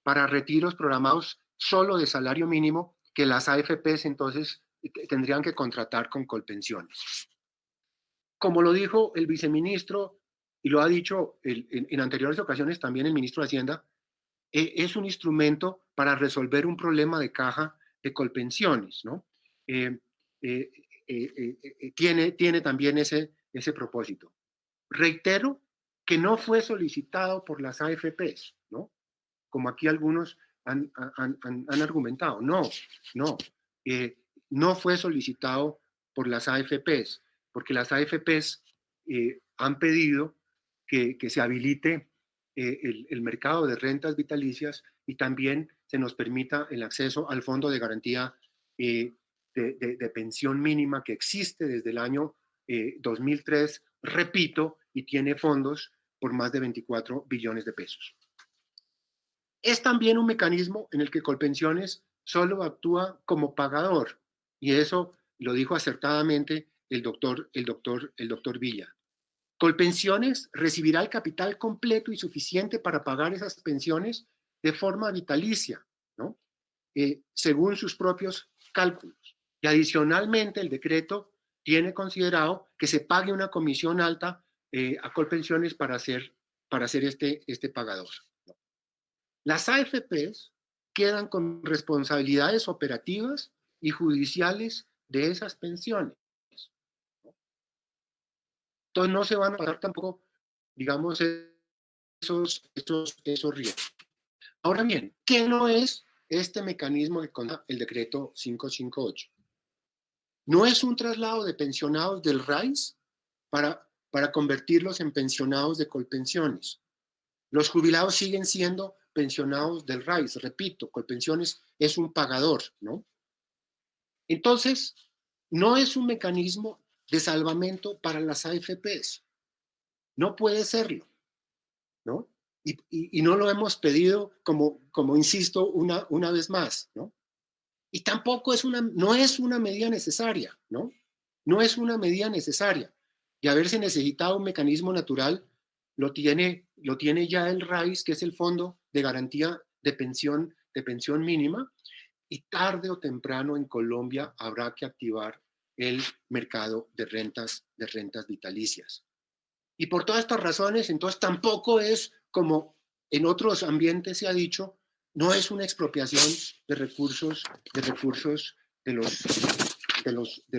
para retiros programados solo de salario mínimo que las AFPs entonces tendrían que contratar con Colpensiones. Como lo dijo el viceministro y lo ha dicho en anteriores ocasiones también el ministro de Hacienda, es un instrumento para resolver un problema de caja de Colpensiones, ¿no? Tiene también ese propósito. Reitero que no fue solicitado por las AFPs, ¿no? Como aquí algunos han argumentado. No fue solicitado por las AFPs, porque las AFPs han pedido que se habilite el mercado de rentas vitalicias y también se nos permita el acceso al fondo de garantía de pensión mínima que existe desde el año 2003, repito, y tiene fondos por más de 24 billones de pesos. Es también un mecanismo en el que Colpensiones solo actúa como pagador, y eso lo dijo acertadamente el doctor Villa. Colpensiones recibirá el capital completo y suficiente para pagar esas pensiones de forma vitalicia, ¿no? Según sus propios cálculos. Y adicionalmente el decreto tiene considerado que se pague una comisión alta a Colpensiones para ser este pagador, ¿no? Las AFPs quedan con responsabilidades operativas y judiciales de esas pensiones, ¿no? Entonces no se van a pagar tampoco, digamos, esos riesgos. Ahora bien, ¿qué no es este mecanismo que contiene el decreto 558? No es un traslado de pensionados del RAIS para convertirlos en pensionados de Colpensiones. Los jubilados siguen siendo pensionados del RAIS. Repito, Colpensiones es un pagador, ¿no? Entonces, no es un mecanismo de salvamento para las AFPs. No puede serlo, ¿no? Y no lo hemos pedido, como insisto una vez más, ¿no? Y tampoco no es una medida necesaria, ¿no? No es una medida necesaria. Y haberse necesitado un mecanismo natural, lo tiene ya el RAIS, que es el Fondo de Garantía de Pensión Mínima, y tarde o temprano en Colombia habrá que activar el mercado de rentas vitalicias. Y por todas estas razones, entonces tampoco es, como en otros ambientes se ha dicho, no es una expropiación de recursos de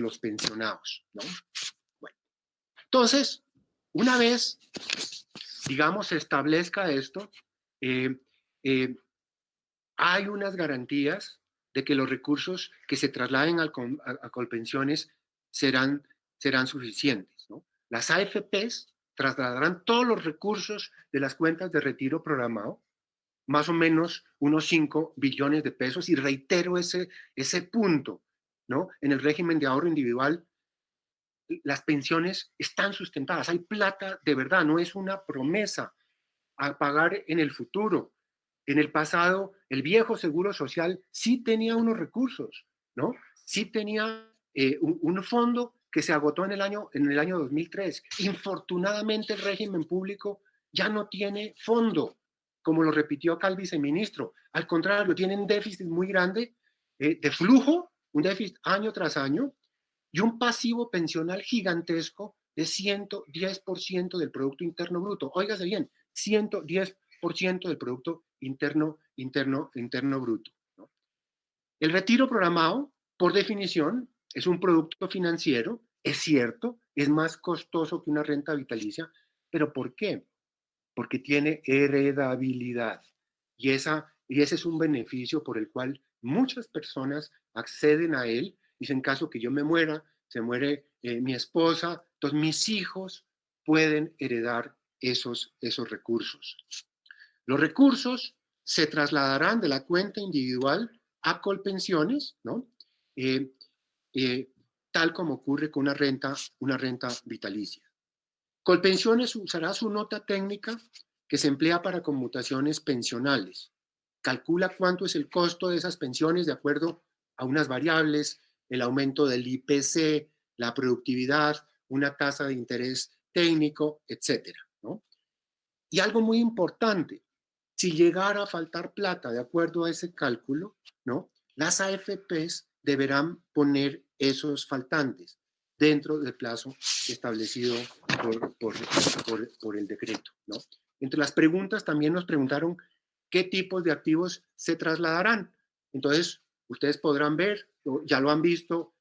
los pensionados, ¿no? Bueno, entonces, una vez, digamos, se establezca esto, hay unas garantías de que los recursos que se trasladen a Colpensiones serán suficientes, ¿no? Las AFPs trasladarán todos los recursos de las cuentas de retiro programado, más o menos unos 5 billones de pesos, y reitero ese punto, ¿no? En el régimen de ahorro individual, las pensiones están sustentadas, hay plata de verdad, no es una promesa a pagar en el futuro. En el pasado, el viejo Seguro Social sí tenía unos recursos, ¿no? Sí tenía un fondo que se agotó en el año 2003. Infortunadamente, el régimen público ya no tiene fondo, como lo repitió acá el viceministro. Al contrario, tienen un déficit muy grande de flujo, un déficit año tras año, y un pasivo pensional gigantesco de 110% del Producto Interno Bruto. Óigase bien, 110% del Producto Interno Bruto, ¿no? El retiro programado, por definición, es un producto financiero, es cierto, es más costoso que una renta vitalicia, pero ¿por qué? Porque tiene heredabilidad, y ese es un beneficio por el cual muchas personas acceden a él. Dicen, en caso que yo me muera, se muere mi esposa, entonces mis hijos pueden heredar esos recursos. Los recursos se trasladarán de la cuenta individual a Colpensiones, ¿no? Tal como ocurre con una renta vitalicia. Colpensiones usará su nota técnica que se emplea para conmutaciones pensionales. Calcula cuánto es el costo de esas pensiones de acuerdo a unas variables, el aumento del IPC, la productividad, una tasa de interés técnico, etcétera, ¿no? Y algo muy importante, si llegara a faltar plata de acuerdo a ese cálculo, ¿no? Las AFPs deberán poner esos faltantes dentro del plazo establecido por el decreto, ¿no? Entre las preguntas también nos preguntaron qué tipos de activos se trasladarán. Entonces, ustedes podrán ver, ya lo han visto,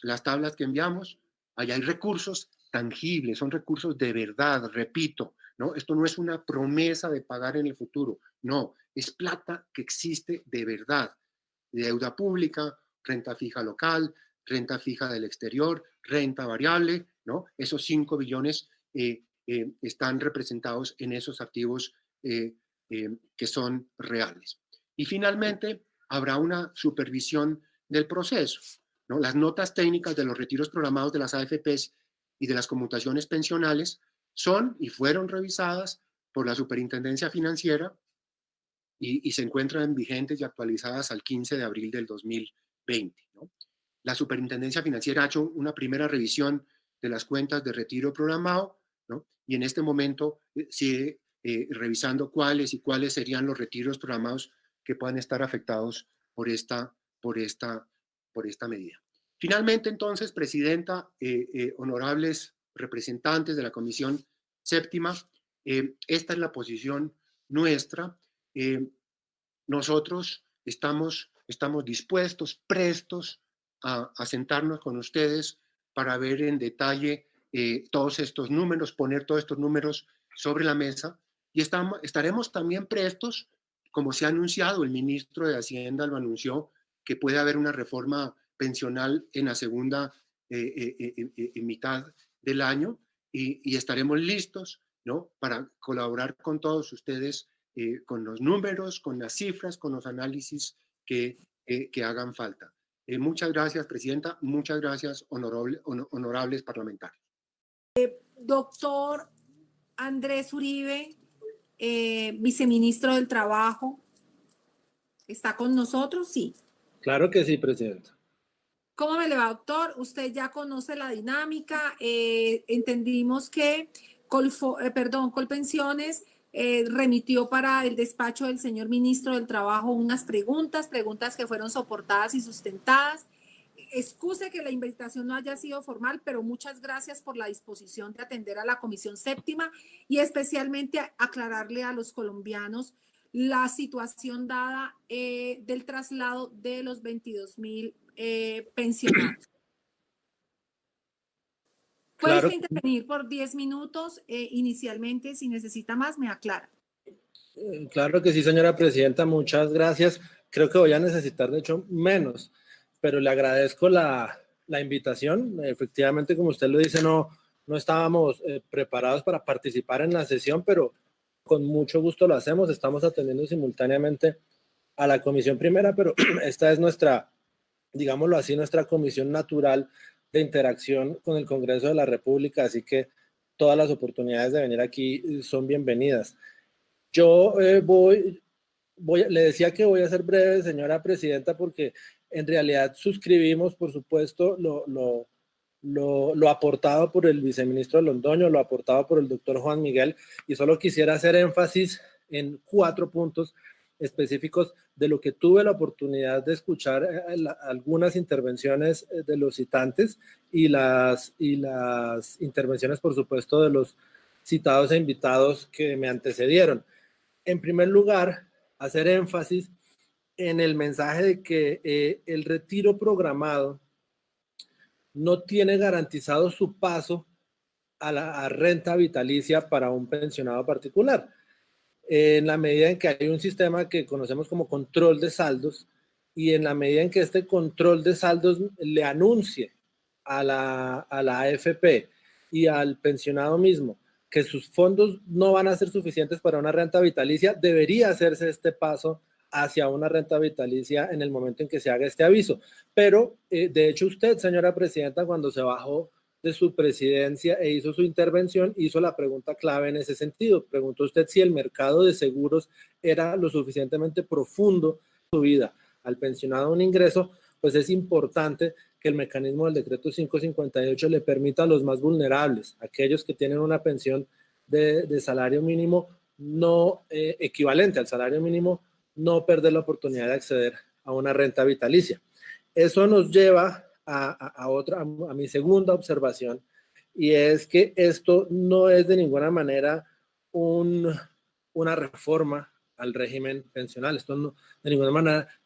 las tablas que enviamos, allá hay recursos tangibles, son recursos de verdad, repito, ¿no? Esto no es una promesa de pagar en el futuro, no, es plata que existe de verdad, deuda pública, renta fija local, renta fija del exterior, renta variable, ¿no? Esos 5 billones están representados en esos activos que son reales. Y finalmente, habrá una supervisión del proceso, ¿no? Las notas técnicas de los retiros programados de las AFPs y de las conmutaciones pensionales son y fueron revisadas por la Superintendencia Financiera y se encuentran vigentes y actualizadas al 15 de abril del 2020, ¿no? La Superintendencia Financiera ha hecho una primera revisión de las cuentas de retiro programado, ¿no? Y en este momento sigue revisando cuáles serían los retiros programados que puedan estar afectados por esta medida. Finalmente, entonces, Presidenta, honorables representantes de la Comisión Séptima, esta es la posición nuestra. Nosotros estamos dispuestos, prestos a sentarnos con ustedes para ver en detalle todos estos números, poner todos estos números sobre la mesa, y estaremos también prestos, como se ha anunciado, el ministro de Hacienda lo anunció, que puede haber una reforma pensional en la segunda mitad del año, y estaremos listos, ¿no?, para colaborar con todos ustedes, con los números, con las cifras, con los análisis que hagan falta. Muchas gracias, Presidenta. Muchas gracias, honorables parlamentarios. Doctor Andrés Uribe, viceministro del Trabajo, ¿está con nosotros? Sí. Claro que sí, Presidenta. ¿Cómo me le va, doctor? Usted ya conoce la dinámica. Entendimos que Colpensiones remitió para el despacho del señor ministro del Trabajo unas preguntas que fueron soportadas y sustentadas. Excuse que la invitación no haya sido formal, pero muchas gracias por la disposición de atender a la Comisión Séptima y especialmente aclararle a los colombianos la situación dada del traslado de los 22.000 pensionados. ¿Puede Claro. usted intervenir por 10 minutos inicialmente? Si necesita más, me aclara. Claro que sí, señora Presidenta, muchas gracias. Creo que voy a necesitar, de hecho, menos, pero le agradezco la invitación. Efectivamente, como usted lo dice, no estábamos preparados para participar en la sesión, pero con mucho gusto lo hacemos. Estamos atendiendo simultáneamente a la comisión primera, pero esta es nuestra, digámoslo así, nuestra comisión natural de interacción con el Congreso de la República, así que todas las oportunidades de venir aquí son bienvenidas. Yo le decía que voy a ser breve, señora Presidenta, porque en realidad suscribimos, por supuesto, lo aportado por el viceministro Londoño, lo aportado por el doctor Juan Miguel, y solo quisiera hacer énfasis en 4 puntos específicos de lo que tuve la oportunidad de escuchar algunas intervenciones de los citantes y las intervenciones, por supuesto, de los citados e invitados que me antecedieron. En primer lugar, hacer énfasis en el mensaje de que el retiro programado no tiene garantizado su paso a la renta vitalicia para un pensionado particular. En la medida en que hay un sistema que conocemos como control de saldos, y en la medida en que este control de saldos le anuncie a la AFP y al pensionado mismo que sus fondos no van a ser suficientes para una renta vitalicia, debería hacerse este paso hacia una renta vitalicia en el momento en que se haga este aviso. Pero, de hecho, usted, señora Presidenta, cuando se bajó de su presidencia e hizo su intervención, hizo la pregunta clave en ese sentido. Preguntó usted si el mercado de seguros era lo suficientemente profundo en su vida. Al pensionado un ingreso, pues es importante que el mecanismo del decreto 558 le permita a los más vulnerables, aquellos que tienen una pensión de salario mínimo no equivalente al salario mínimo, no perder la oportunidad de acceder a una renta vitalicia. Eso nos lleva a mi segunda observación, y es que esto no es de ninguna manera una reforma al régimen pensional. Esto no, de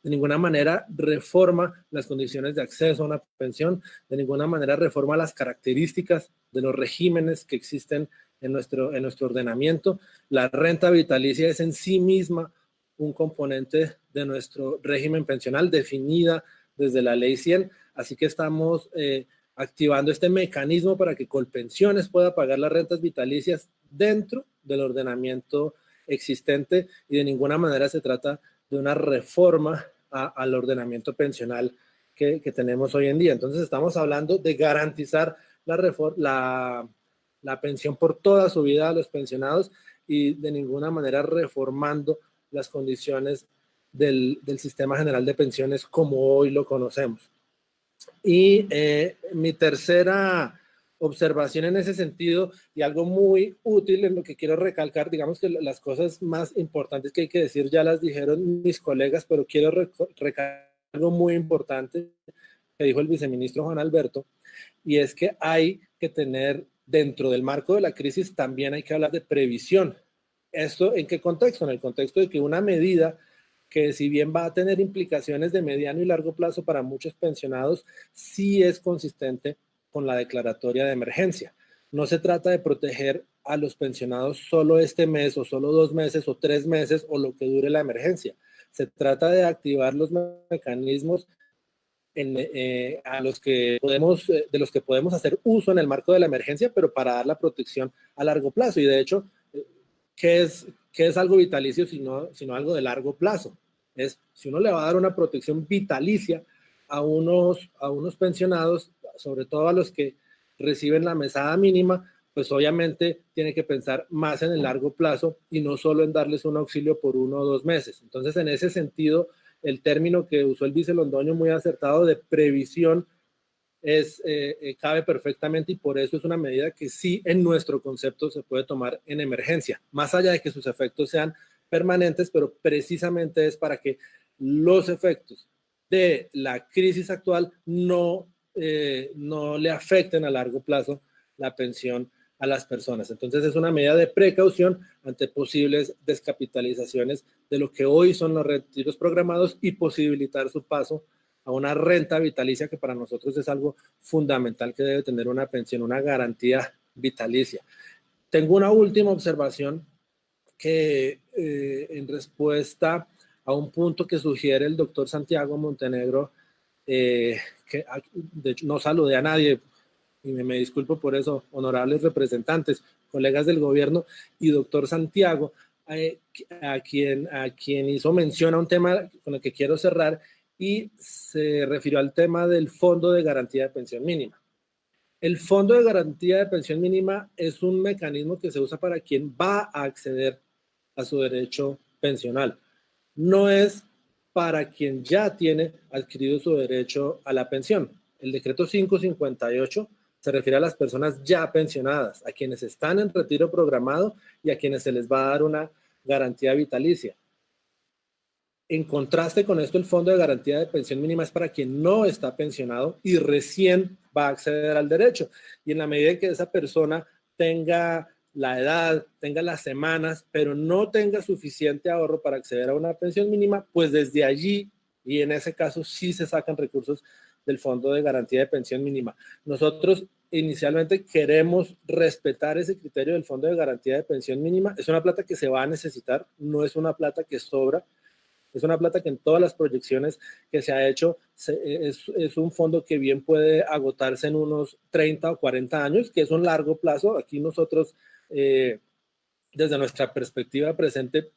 ninguna manera reforma las condiciones de acceso a una pensión, de ninguna manera reforma las características de los regímenes que existen en nuestro ordenamiento. La renta vitalicia es en sí misma un componente de nuestro régimen pensional definida desde la Ley 100, así que estamos activando este mecanismo para que Colpensiones pueda pagar las rentas vitalicias dentro del ordenamiento existente y de ninguna manera se trata de una reforma al ordenamiento pensional que tenemos hoy en día. Entonces estamos hablando de garantizar la pensión por toda su vida a los pensionados y de ninguna manera reformando las condiciones del sistema general de pensiones como hoy lo conocemos. Y mi tercera observación en ese sentido, y algo muy útil en lo que quiero recalcar, digamos que las cosas más importantes que hay que decir ya las dijeron mis colegas, pero quiero recalcar algo muy importante que dijo el viceministro Juan Alberto, y es que hay que tener, dentro del marco de la crisis, también hay que hablar de previsión. ¿Esto en qué contexto? En el contexto de que una medida que si bien va a tener implicaciones de mediano y largo plazo para muchos pensionados, sí es consistente con la declaratoria de emergencia. No se trata de proteger a los pensionados solo este mes o solo 2 meses o 3 meses o lo que dure la emergencia. Se trata de activar los mecanismos de los que podemos hacer uso en el marco de la emergencia, pero para dar la protección a largo plazo. Y de hecho, ¿qué es algo vitalicio sino algo de largo plazo? Es si uno le va a dar una protección vitalicia a unos pensionados, sobre todo a los que reciben la mesada mínima, pues obviamente tiene que pensar más en el largo plazo y no solo en darles un auxilio por 1 o 2 meses. Entonces, en ese sentido, el término que usó el vice Londoño, muy acertado, de previsión, cabe perfectamente, y por eso es una medida que sí en nuestro concepto se puede tomar en emergencia, más allá de que sus efectos sean permanentes, pero precisamente es para que los efectos de la crisis actual no le afecten a largo plazo la pensión a las personas. Entonces es una medida de precaución ante posibles descapitalizaciones de lo que hoy son los retiros programados y posibilitar su paso a una renta vitalicia, que para nosotros es algo fundamental que debe tener una pensión, una garantía vitalicia. Tengo una última observación que en respuesta a un punto que sugiere el doctor Santiago Montenegro, que de hecho no saludé a nadie, y me disculpo por eso, honorables representantes, colegas del gobierno y doctor Santiago, a quien hizo mención a un tema con el que quiero cerrar, y se refirió al tema del Fondo de Garantía de Pensión Mínima. El Fondo de Garantía de Pensión Mínima es un mecanismo que se usa para quien va a acceder a su derecho pensional. No es para quien ya tiene adquirido su derecho a la pensión. El decreto 558 se refiere a las personas ya pensionadas, a quienes están en retiro programado y a quienes se les va a dar una garantía vitalicia. En contraste con esto, el Fondo de Garantía de Pensión Mínima es para quien no está pensionado y recién va a acceder al derecho. Y en la medida en que esa persona tenga la edad, tenga las semanas, pero no tenga suficiente ahorro para acceder a una pensión mínima, pues desde allí, y en ese caso sí se sacan recursos del Fondo de Garantía de Pensión Mínima. Nosotros inicialmente queremos respetar ese criterio del Fondo de Garantía de Pensión Mínima. Es una plata que se va a necesitar, no es una plata que sobra. Es una plata que en todas las proyecciones que se ha hecho es un fondo que bien puede agotarse en unos 30 o 40 años, que es un largo plazo. Aquí nosotros, desde nuestra perspectiva presente,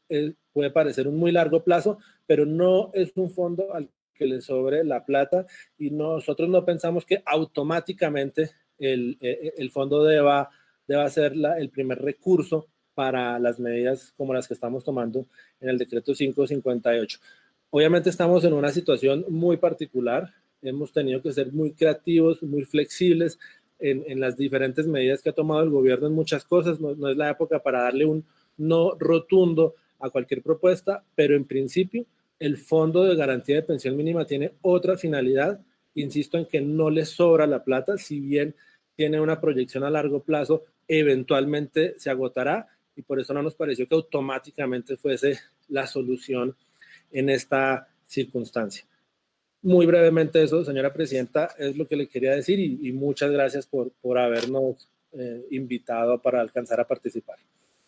puede parecer un muy largo plazo, pero no es un fondo al que le sobre la plata, y nosotros no pensamos que automáticamente el fondo deba ser el primer recurso para las medidas como las que estamos tomando en el decreto 558. Obviamente estamos en una situación muy particular, hemos tenido que ser muy creativos, muy flexibles en las diferentes medidas que ha tomado el gobierno en muchas cosas. No es la época para darle un no rotundo a cualquier propuesta, pero en principio el Fondo de Garantía de Pensión Mínima tiene otra finalidad. Insisto en que no le sobra la plata, si bien tiene una proyección a largo plazo, eventualmente se agotará, y por eso no nos pareció que automáticamente fuese la solución en esta circunstancia. Muy brevemente eso, señora presidenta, es lo que le quería decir, y muchas gracias por habernos invitado para alcanzar a participar.